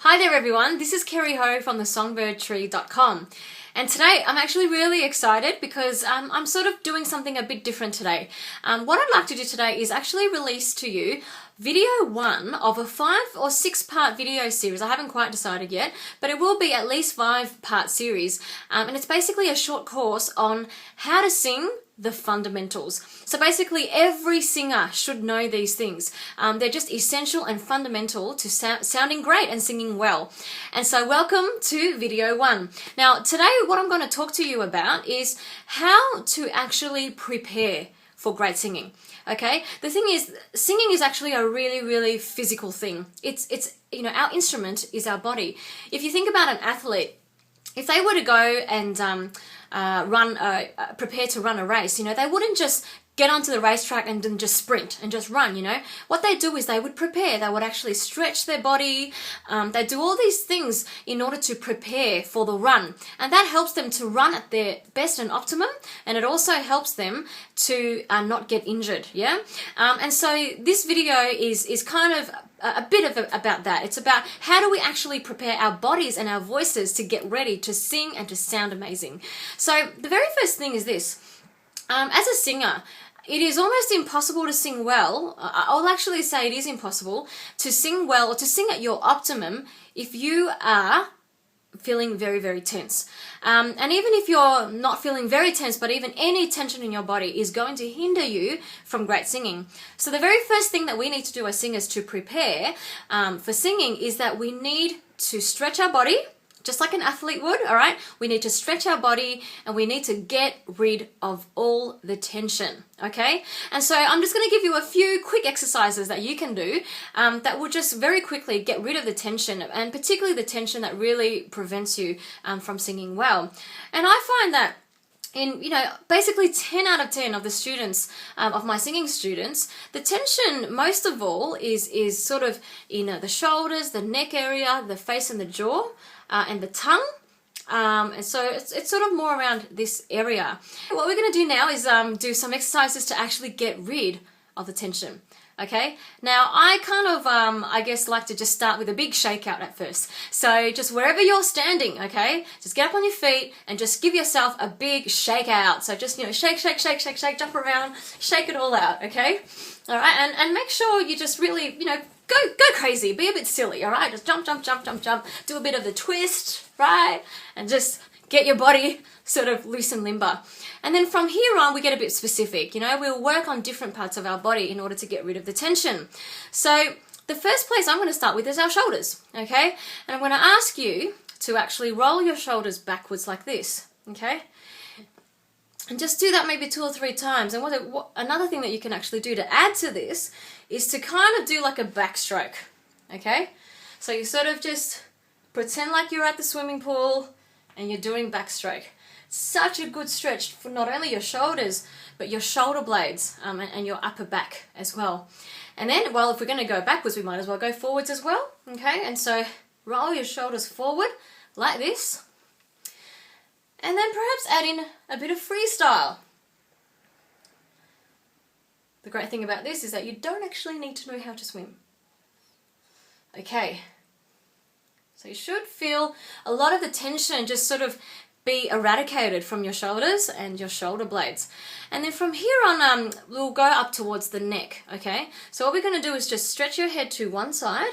Hi there everyone, this is Kerry Ho from the Songbird and today I'm actually really excited because I'm sort of doing something a bit different today. What I'd like to do today is actually release to you video 1 of a 5 or 6 part video series. I haven't quite decided yet, but it will be at least 5-part series, and it's basically a short course on how to sing the fundamentals. So basically every singer should know these things. They're just essential and fundamental to sounding great and singing well. And so welcome to video 1. Now today what I'm going to talk to you about is how to actually prepare for great singing. Okay, the thing is, singing is actually a really physical thing. It's you know, our instrument is our body. If you think about an athlete, if they were to go and prepare to run a race, you know, they wouldn't just get onto the racetrack and then just sprint and just run, you know. What they do is they would prepare. They would actually stretch their body. They do all these things in order to prepare for the run. And that helps them to run at their best and optimum. And it also helps them to not get injured, yeah? And so this video is kind of a bit of about that. It's about how do we actually prepare our bodies and our voices to get ready to sing and to sound amazing. So the very first thing is this. As a singer, it is almost impossible to sing well. I'll actually say it is impossible to sing well or to sing at your optimum if you are feeling very tense. And even if you're not feeling very tense, but even any tension in your body is going to hinder you from great singing. So the very first thing that we need to do as singers to prepare for singing is that we need to stretch our body, just like an athlete would, all right? We need to stretch our body and we need to get rid of all the tension, okay? And so I'm just gonna give you a few quick exercises that you can do that will just very quickly get rid of the tension, and particularly the tension that really prevents you from singing well. And I find that in, you know, basically 10 out of 10 of the students, of my singing students, the tension most of all is sort of in the shoulders, the neck area, the face and the jaw, and the tongue. And so it's sort of more around this area. What we're going to do now is do some exercises to actually get rid of the tension. Okay, now I kind of, I guess, like to just start with a big shake out at first. So just wherever you're standing, okay, just get up on your feet and just give yourself a big shake out. So just, you know, shake, jump around, shake it all out, okay? All right, and make sure you just really, you know, go crazy, be a bit silly, all right? Just jump, do a bit of the twist, right? And just get your body sort of loose and limber. And then from here on, we get a bit specific. You know, we'll work on different parts of our body in order to get rid of the tension. So the first place I'm going to start with is our shoulders, okay? And I'm going to ask you to actually roll your shoulders backwards like this, okay? And just do that maybe 2 or 3 times. And another thing that you can actually do to add to this is to kind of do like a backstroke, okay? So you sort of just pretend like you're at the swimming pool and you're doing backstroke. Such a good stretch for not only your shoulders, but your shoulder blades and your upper back as well. And then, well, if we're going to go backwards, we might as well go forwards as well, okay? And so roll your shoulders forward like this. And then perhaps add in a bit of freestyle. The great thing about this is that you don't actually need to know how to swim. Okay. So you should feel a lot of the tension just sort of be eradicated from your shoulders and your shoulder blades. And then from here on, we'll go up towards the neck, okay? So what we're going to do is just stretch your head to one side,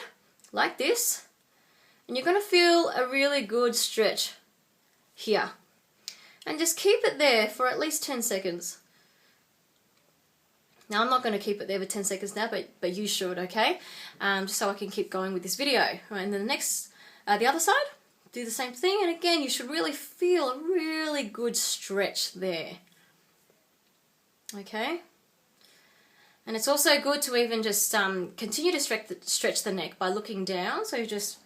like this. And you're going to feel a really good stretch here. And just keep it there for at least 10 seconds. Now, I'm not going to keep it there for 10 seconds now, but you should, okay? Just so I can keep going with this video. Right, and then the next, the other side, do the same thing. And again, you should really feel a really good stretch there. Okay? And it's also good to even just continue to stretch the neck by looking down. So you just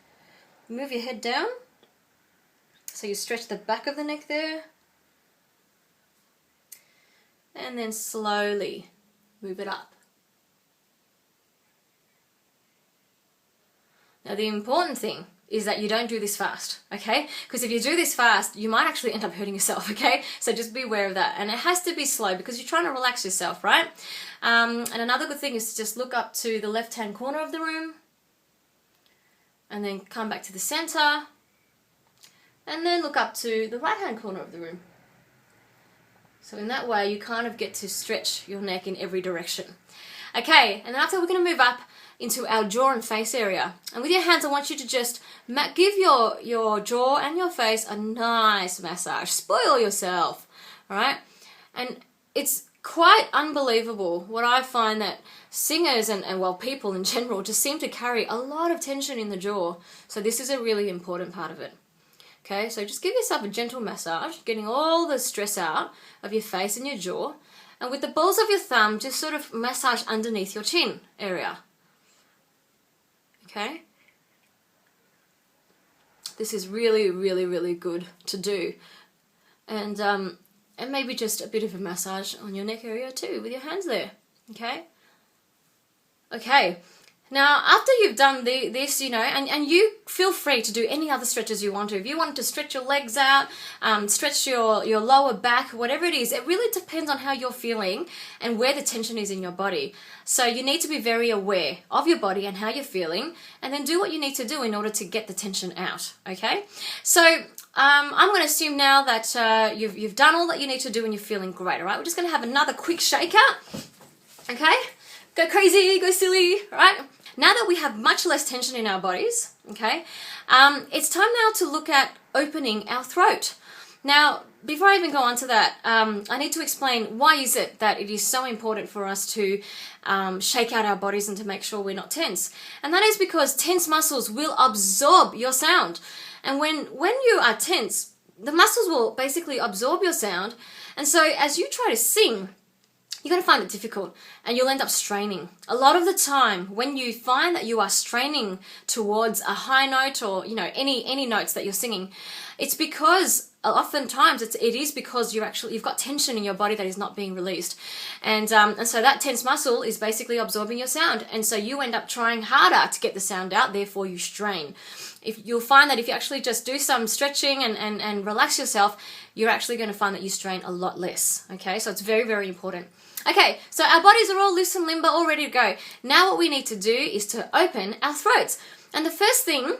move your head down. So you stretch the back of the neck there. And then slowly move it up. Now the important thing is that you don't do this fast, okay? Because if you do this fast, you might actually end up hurting yourself, okay? So just be aware of that. And it has to be slow because you're trying to relax yourself, right? And another good thing is to just look up to the left-hand corner of the room and then come back to the center, and then look up to the right-hand corner of the room. So in that way, you kind of get to stretch your neck in every direction. Okay, and then after, we're going to move up into our jaw and face area. And with your hands, I want you to just give your jaw and your face a nice massage. Spoil yourself, all right? And it's quite unbelievable what I find that singers and well, people in general just seem to carry a lot of tension in the jaw. So this is a really important part of it. Okay, so just give yourself a gentle massage, getting all the stress out of your face and your jaw. And with the balls of your thumb, just sort of massage underneath your chin area. Okay? This is really, really, really good to do. And maybe just a bit of a massage on your neck area too, with your hands there. Okay? Okay. Now, after you've done this, you know, and you feel free to do any other stretches you want to. If you want to stretch your legs out, stretch your lower back, whatever it is, it really depends on how you're feeling and where the tension is in your body. So you need to be very aware of your body and how you're feeling, and then do what you need to do in order to get the tension out, okay? So I'm going to assume now that you've done all that you need to do and you're feeling great, all right? We're just going to have another quick shake out, okay? Go crazy, go silly, all right? Now that we have much less tension in our bodies, okay, it's time now to look at opening our throat. Now, before I even go on to that, I need to explain why is it that it is so important for us to shake out our bodies and to make sure we're not tense. And that is because tense muscles will absorb your sound. And when you are tense, the muscles will basically absorb your sound. And so as you try to sing, you're going to find it difficult and you'll end up straining. A lot of the time when you find that you are straining towards a high note or, you know, any notes that you're singing, it's because oftentimes it is because you've got tension in your body that is not being released. And so that tense muscle is basically absorbing your sound. And so you end up trying harder to get the sound out, therefore you strain. You'll find that if you actually just do some stretching and relax yourself, you're actually going to find that you strain a lot less. Okay, so it's very, very important. Okay, so our bodies are all loose and limber, all ready to go. Now what we need to do is to open our throats. And the first thing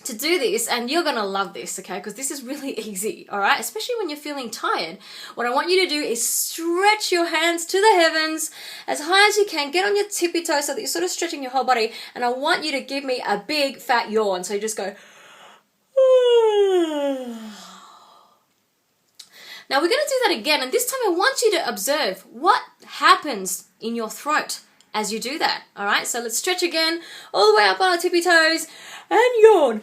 to do this, and you're going to love this, okay, because this is really easy, all right, especially when you're feeling tired. What I want you to do is stretch your hands to the heavens as high as you can. Get on your tippy toes so that you're sort of stretching your whole body, and I want you to give me a big fat yawn. So you just go... Now we're going to do that again, and this time I want you to observe what happens in your throat as you do that, all right? So let's stretch again, all the way up on our tippy toes, and yawn.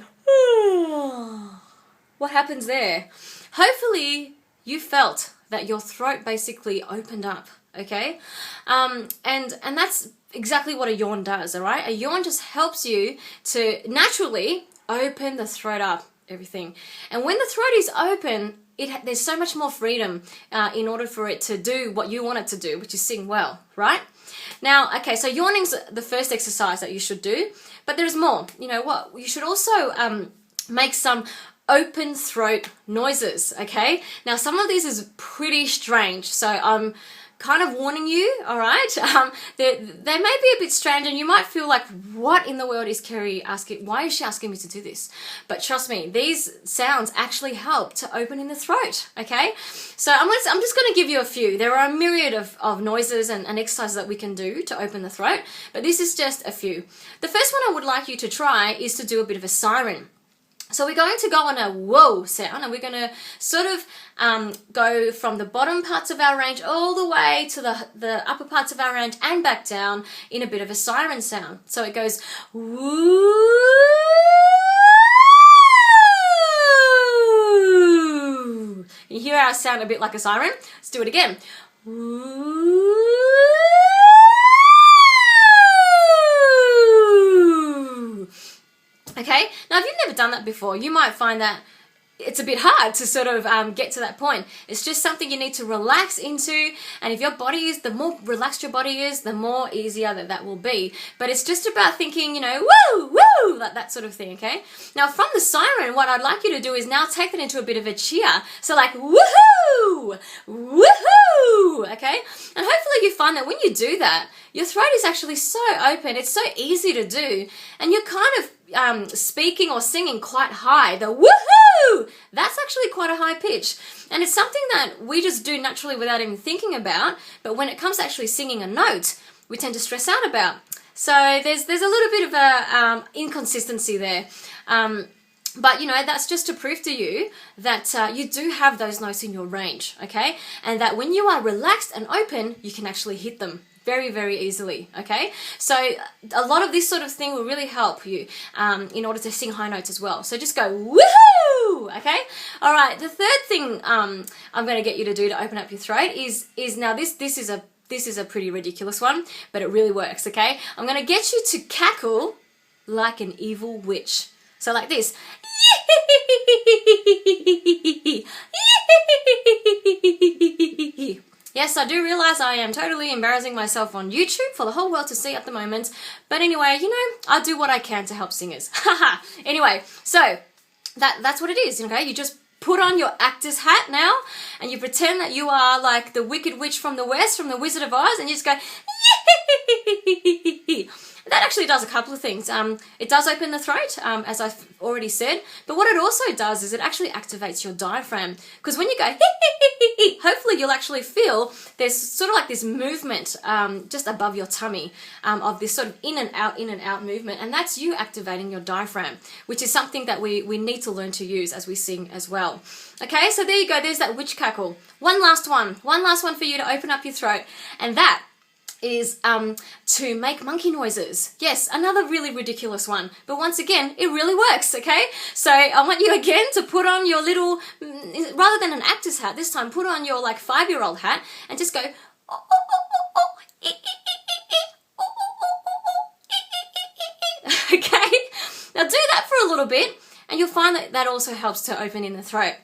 What happens there? Hopefully you felt that your throat basically opened up, okay? And that's exactly what a yawn does, all right? A yawn just helps you to naturally open the throat up, everything. And when the throat is open, there's so much more freedom in order for it to do what you want it to do, which is sing well, right? Now, okay, so yawning's the first exercise that you should do, but there's more. You know what? You should also make some open throat noises, okay? Now, some of these is pretty strange, so I'm kind of warning you, all right? They may be a bit strange, and you might feel like, what in the world is Kerry asking? Why is she asking me to do this? But trust me, these sounds actually help to open in the throat, okay? So I'm just going to give you a few. There are a myriad of noises and exercises that we can do to open the throat, but this is just a few. The first one I would like you to try is to do a bit of a siren. So we're going to go on a whoa sound, and we're going to sort of go from the bottom parts of our range all the way to the upper parts of our range and back down in a bit of a siren sound. So it goes woo. You hear our sound a bit like a siren? Let's do it again. Woo. Okay, now if you've never done that before, you might find that it's a bit hard to sort of get to that point. It's just something you need to relax into, and if your body is, the more relaxed your body is, the more easier that will be. But it's just about thinking, you know, woo, woo, like that sort of thing, okay? Now from the siren, what I'd like you to do is now take that into a bit of a cheer. So like, woohoo, woohoo, okay? And hopefully you find that when you do that, your throat is actually so open. It's so easy to do. And you're kind of speaking or singing quite high. The woohoo! That's actually quite a high pitch. And it's something that we just do naturally without even thinking about. But when it comes to actually singing a note, we tend to stress out about. So there's a little bit of a inconsistency there. But, you know, that's just to prove to you that you do have those notes in your range, okay? And that when you are relaxed and open, you can actually hit them very, very easily, okay? So a lot of this sort of thing will really help you in order to sing high notes as well. So just go, woohoo, okay? All right, the third thing I'm going to get you to do to open up your throat is now this is a pretty ridiculous one, but it really works, okay? I'm going to get you to cackle like an evil witch. So like this. Yes, I do realize I am totally embarrassing myself on YouTube for the whole world to see at the moment. But anyway, you know, I do what I can to help singers. Anyway, so that's what it is, okay? You just put on your actor's hat now and you pretend that you are like the Wicked Witch from the West, from the Wizard of Oz, and you just go, that actually does a couple of things. It does open the throat, as I've already said, but what it also does is it actually activates your diaphragm. Because when you go, hopefully you'll actually feel there's sort of like this movement just above your tummy of this sort of in and out movement, and that's you activating your diaphragm, which is something that we need to learn to use as we sing as well. Okay, so there you go, there's that witch cackle. One last one for you to open up your throat, and that is to make monkey noises. Yes, another really ridiculous one, but once again, it really works, okay? So I want you again to put on your little, rather than an actor's hat, this time put on your like 5-year-old hat and just go, okay? Now do that for a little bit and you'll find that that also helps to open in the throat.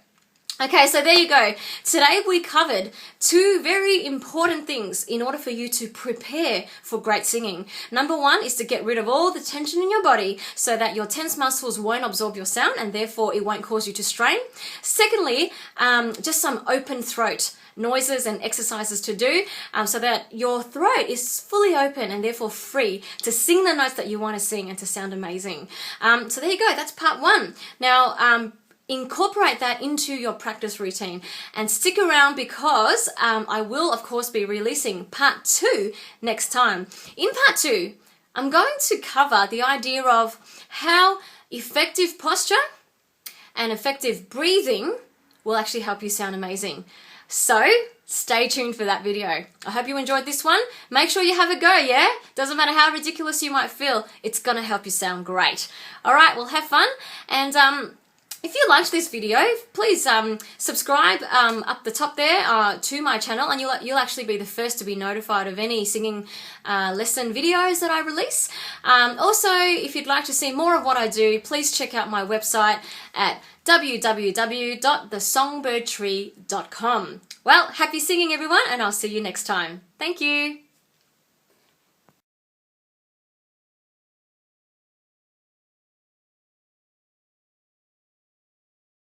Okay, so there you go. Today we covered 2 very important things in order for you to prepare for great singing. Number 1 is to get rid of all the tension in your body so that your tense muscles won't absorb your sound and therefore it won't cause you to strain. Secondly, just some open throat noises and exercises to do so that your throat is fully open and therefore free to sing the notes that you want to sing and to sound amazing. So there you go, that's part 1. Now, incorporate that into your practice routine and stick around because I will of course be releasing part 2 next time. In part 2, I'm going to cover the idea of how effective posture and effective breathing will actually help you sound amazing. So stay tuned for that video. I hope you enjoyed this one. Make sure you have a go, yeah? Doesn't matter how ridiculous you might feel, it's gonna help you sound great. Alright, well have fun, and if you liked this video, please subscribe up the top there to my channel, and you'll actually be the first to be notified of any singing lesson videos that I release. Also, if you'd like to see more of what I do, please check out my website at www.thesongbirdtree.com. Well, happy singing everyone, and I'll see you next time. Thank you.